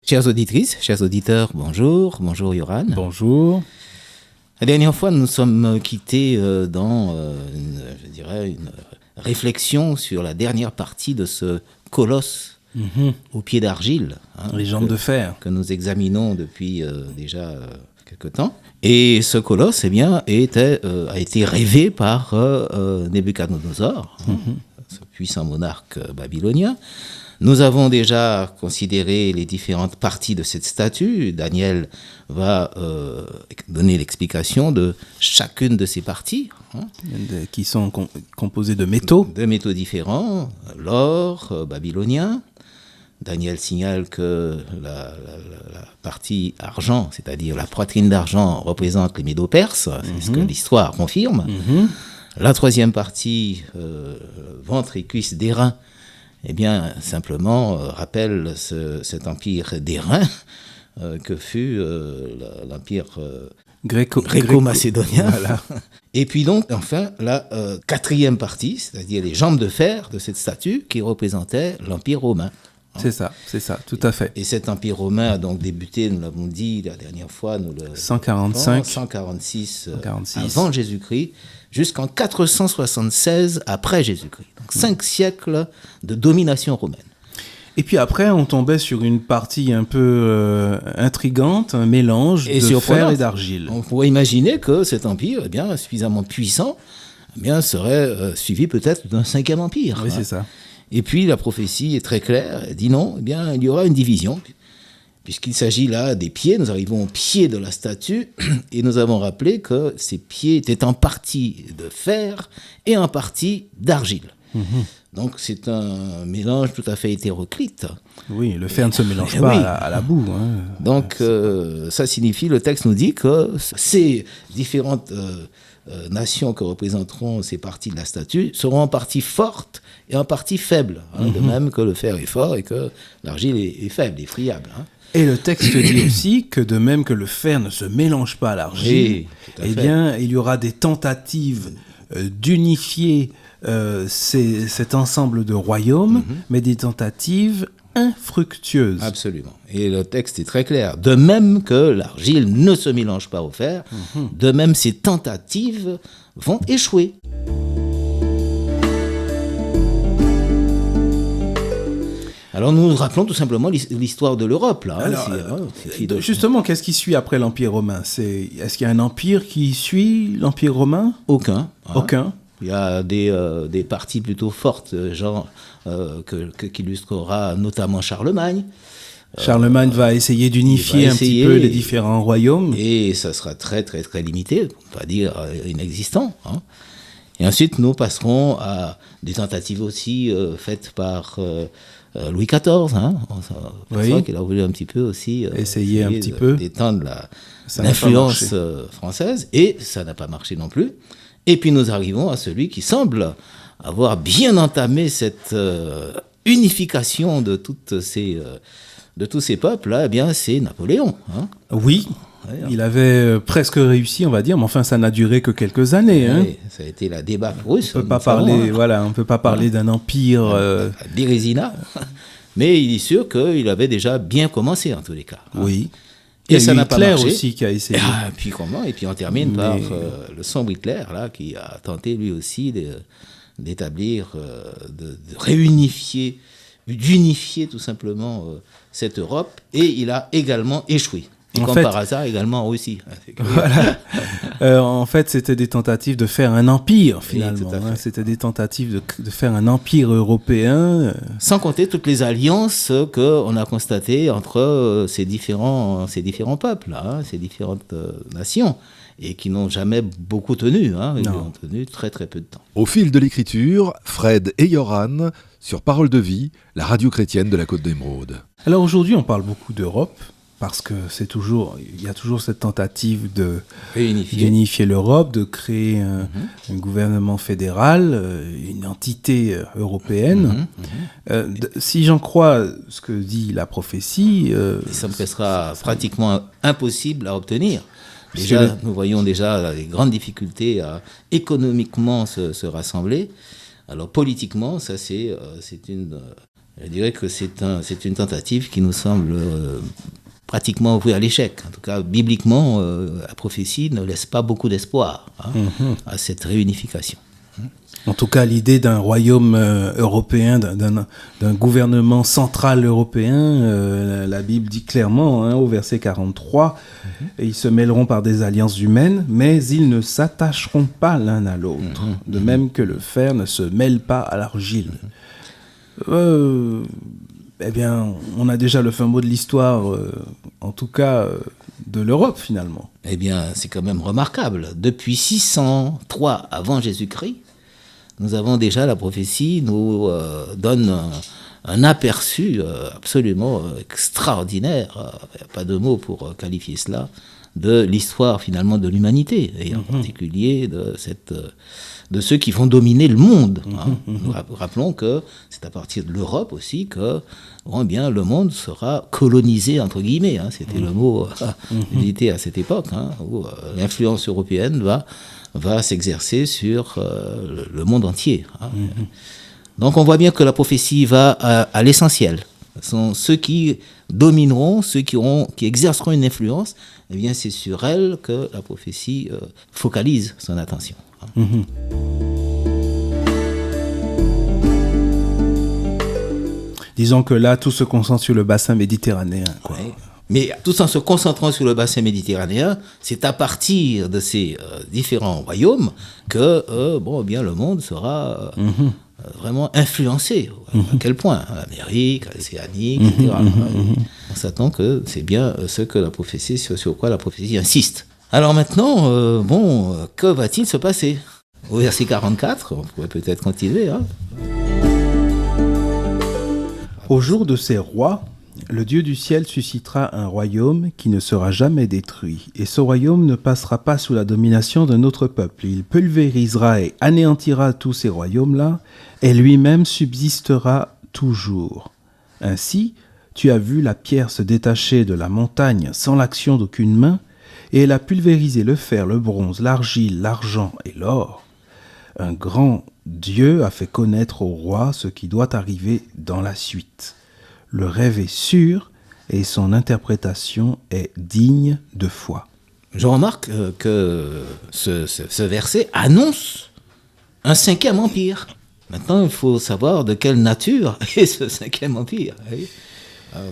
Chères auditrices, chers auditeurs, bonjour. Bonjour Yoran. Bonjour. La dernière fois, nous sommes quittés dans une réflexion sur la dernière partie de ce colosse au pied d'argile. Les jambes de fer. Que nous examinons depuis déjà quelque temps. Et ce colosse, eh bien, a été rêvé par Nebuchadnezzar, ce puissant monarque babylonien. Nous avons déjà considéré les différentes parties de cette statue. Daniel va donner l'explication de chacune de ces parties. Qui sont composées de métaux. De métaux différents, l'or babylonien. Daniel signale que la partie argent, c'est-à-dire la poitrine d'argent, représente les Médo-Perses. C'est ce que l'histoire confirme. La troisième partie, ventre et cuisses d'airain, eh bien, simplement rappelle cet empire d'airain que fut l'empire gréco-macédonien. Voilà. Et puis donc, enfin, la quatrième partie, c'est-à-dire les jambes de fer de cette statue qui représentait l'empire romain. C'est ça, tout à fait. Et cet empire romain a donc débuté, nous l'avons dit la dernière fois, 146 avant Jésus-Christ, jusqu'en 476 après Jésus-Christ. Donc 5 siècles de domination romaine. Et puis après, on tombait sur une partie un peu intrigante, un mélange de fer et d'argile. On pourrait imaginer que cet empire, eh bien, suffisamment puissant, eh bien, serait suivi peut-être d'un 5e empire. Oui, c'est ça. Et puis la prophétie est très claire, elle dit non, eh bien, il y aura une division, puisqu'il s'agit là des pieds. Nous arrivons au pied de la statue, et nous avons rappelé que ces pieds étaient en partie de fer et en partie d'argile. Donc c'est un mélange tout à fait hétéroclite. Oui, le fer ne se mélange pas à la boue. Donc ça signifie, le texte nous dit que ces différentes nations que représenteront ces parties de la statue seront en partie fortes et en partie faibles. De même que le fer est fort et que l'argile est faible, est friable. Et le texte dit aussi que de même que le fer ne se mélange pas à l'argile, bien, il y aura des tentatives d'unifier cet ensemble de royaumes, mais des tentatives infructueuses. Absolument. Et le texte est très clair. De même que l'argile ne se mélange pas au fer, de même ces tentatives vont échouer. Alors nous rappelons tout simplement l'histoire de l'Europe. Là, alors, justement, qu'est-ce qui suit après l'Empire romain ? Est-ce qu'il y a un empire qui suit l'Empire romain ? Aucun. Aucun. Il y a des parties plutôt fortes, genre qu'illustrera notamment Charlemagne. Charlemagne va essayer d'unifier un petit peu les différents royaumes. Et ça sera très très très limité, pour ne pas dire inexistant. Et ensuite, nous passerons à des tentatives aussi faites par Louis XIV. C'est vrai qu'il a voulu un petit peu aussi essayer un petit peu d'étendre l'influence française, et ça n'a pas marché non plus. Et puis nous arrivons à celui qui semble avoir bien entamé cette unification de tous ces peuples-là, eh bien c'est Napoléon. Oui, il avait presque réussi, on va dire, mais enfin ça n'a duré que quelques années. Oui, ça a été la débâcle russe. On ne peut pas parler d'un empire... Bérésina, mais il est sûr qu'il avait déjà bien commencé en tous les cas. Oui. Et ça n'a pas marché. Hitler aussi qui a essayé. Puis comment ? Et puis on termine par le sombre Hitler, là, qui a tenté lui aussi d'établir, de réunifier, d'unifier tout simplement cette Europe. Et il a également échoué. Et par hasard, également en Russie. Voilà. En fait, c'était des tentatives de faire un empire, finalement. Oui, c'était des tentatives de faire un empire européen. Sans compter toutes les alliances qu'on a constatées entre ces différents peuples, ces différentes nations, et qui n'ont jamais beaucoup tenu. Ils ont tenu très très peu de temps. Au fil de l'écriture, Fred et Yoran, sur Parole de vie, la radio chrétienne de la Côte d'Émeraude. Alors aujourd'hui, on parle beaucoup d'Europe. Parce que il y a toujours cette tentative d'unifier l'Europe, de créer un gouvernement fédéral, une entité européenne. Si j'en crois ce que dit la prophétie... ça me sera pratiquement impossible à obtenir. Déjà, nous voyons déjà les grandes difficultés à économiquement se rassembler. Alors politiquement, ça c'est une Je dirais que c'est une tentative qui nous semble pratiquement vouée à l'échec. En tout cas, bibliquement, la prophétie ne laisse pas beaucoup d'espoir à cette réunification. En tout cas, l'idée d'un royaume européen, d'un gouvernement central européen, la Bible dit clairement, au verset 43, ils se mêleront par des alliances humaines, mais ils ne s'attacheront pas l'un à l'autre, de même que le fer ne se mêle pas à l'argile. Eh bien, on a déjà le fin mot de l'histoire, en tout cas de l'Europe finalement. Eh bien, c'est quand même remarquable. Depuis 603 avant Jésus-Christ, nous avons déjà, la prophétie nous donne un aperçu absolument extraordinaire, il n'y a pas de mots pour qualifier cela, de l'histoire finalement de l'humanité, et en particulier de ceux qui vont dominer le monde. Nous rappelons que c'est à partir de l'Europe aussi que bien, le monde sera colonisé, entre guillemets, c'était le mot utilisé à cette époque, où l'influence européenne va s'exercer sur le monde entier. Donc on voit bien que la prophétie va à l'essentiel. Ce sont ceux qui domineront, ceux qui exerceront une influence, eh bien c'est sur elle que la prophétie focalise son attention. Disons que là, tout se concentre sur le bassin méditerranéen, quoi. Ouais. Mais tout en se concentrant sur le bassin méditerranéen, c'est à partir de ces différents royaumes que bien, le monde sera vraiment influencé. À quel point? L'Amérique, l'Océanie, etc. On s'attend que c'est bien ce que la prophétie, sur quoi la prophétie insiste. Alors maintenant, que va-t-il se passer? Au verset 44, on pourrait peut-être continuer. Au jour de ces rois, le Dieu du ciel suscitera un royaume qui ne sera jamais détruit, et ce royaume ne passera pas sous la domination d'un autre peuple. Il pulvérisera et anéantira tous ces royaumes-là, et lui-même subsistera toujours. Ainsi, tu as vu la pierre se détacher de la montagne sans l'action d'aucune main, et elle a pulvérisé le fer, le bronze, l'argile, l'argent et l'or. Un grand Dieu a fait connaître au roi ce qui doit arriver dans la suite. Le rêve est sûr et son interprétation est digne de foi. Je remarque que ce verset annonce un cinquième empire. Maintenant, il faut savoir de quelle nature est ce cinquième empire.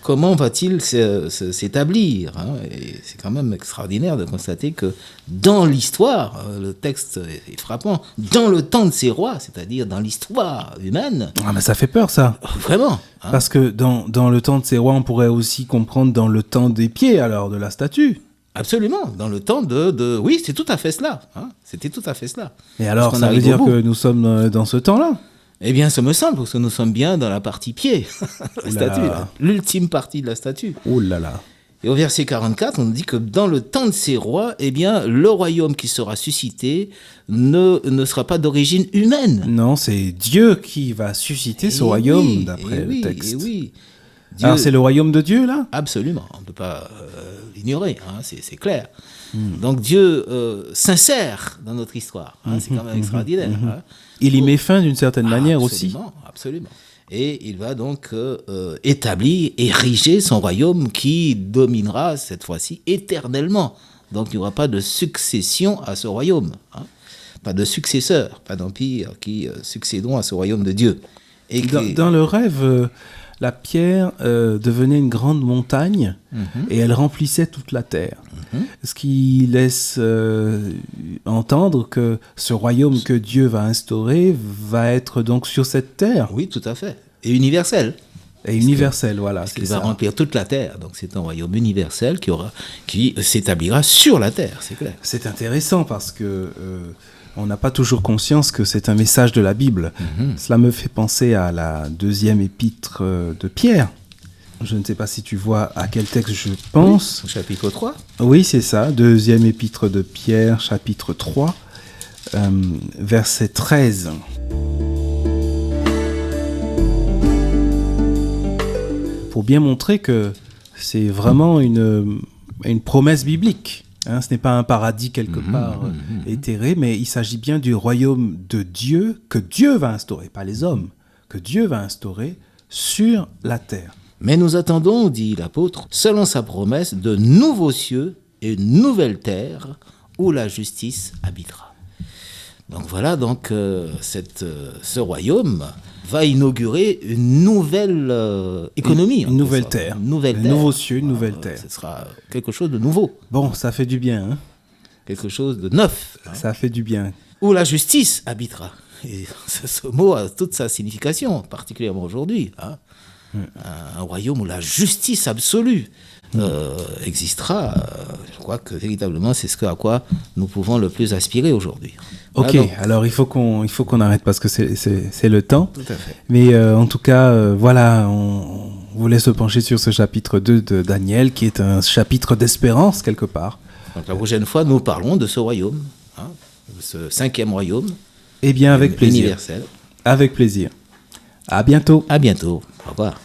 Comment va-t-il s'établir? Et c'est quand même extraordinaire de constater que dans l'histoire, le texte est frappant, dans le temps de ces rois, c'est-à-dire dans l'histoire humaine. Ah, mais ça fait peur, ça. Vraiment. Parce que dans le temps de ces rois, on pourrait aussi comprendre dans le temps des pieds, alors, de la statue. Absolument, dans le temps de... Oui, c'est tout à fait cela. C'était tout à fait cela. Et alors, ça veut dire que nous sommes dans ce temps-là? Eh bien, ça me semble, parce que nous sommes bien dans la partie pied, la statue, l'ultime partie de la statue. Oh là là. Et au verset 44, on dit que dans le temps de ces rois, eh bien, le royaume qui sera suscité ne sera pas d'origine humaine. Non, c'est Dieu qui va susciter ce royaume, d'après le texte. Dieu... Alors, c'est le royaume de Dieu, là? Absolument, on ne peut pas l'ignorer, c'est clair. Donc Dieu s'insère dans notre histoire, c'est quand même extraordinaire. Il y met fin d'une certaine manière aussi. Absolument. Et il va donc établir, ériger son royaume qui dominera cette fois-ci éternellement. Donc il n'y aura pas de succession à ce royaume, pas de successeurs, pas d'empire qui succéderont à ce royaume de Dieu. Et dans le rêve... la pierre devenait une grande montagne et elle remplissait toute la terre. Ce qui laisse entendre que ce royaume que Dieu va instaurer va être donc sur cette terre. Oui, tout à fait. Et universel. Et universel, voilà. Il va remplir toute la terre. Donc c'est un royaume universel qui s'établira sur la terre, c'est clair. C'est intéressant parce que... on n'a pas toujours conscience que c'est un message de la Bible. Cela me fait penser à la deuxième épître de Pierre. Je ne sais pas si tu vois à quel texte je pense. Oui, chapitre 3. Oui, c'est ça. Deuxième épître de Pierre, chapitre 3, verset 13. Pour bien montrer que c'est vraiment une promesse biblique. Ce n'est pas un paradis quelque part éthéré, mais il s'agit bien du royaume de Dieu que Dieu va instaurer, pas les hommes, que Dieu va instaurer sur la terre. Mais nous attendons, dit l'apôtre, selon sa promesse, de nouveaux cieux et une nouvelle terre où la justice habitera. Donc voilà, ce royaume va inaugurer une nouvelle économie. Une nouvelle terre. Un nouveau cieux, une nouvelle terre. Ce sera quelque chose de nouveau. Bon, ça fait du bien. Hein, quelque chose de neuf. Ça fait du bien. Où la justice habitera. Et ce mot a toute sa signification, particulièrement aujourd'hui. Hein. Un royaume où la justice absolue existera. Je crois que véritablement, c'est à quoi nous pouvons le plus aspirer aujourd'hui. Ok, alors il faut qu'on arrête parce que c'est le temps. Tout à fait. Mais en tout cas, voilà, on voulait se pencher sur ce chapitre 2 de Daniel, qui est un chapitre d'espérance quelque part. Donc la prochaine fois, nous parlons de ce royaume, hein, ce 5e royaume. Eh bien, avec plaisir. Universel. Avec plaisir. À bientôt. À bientôt. Au revoir.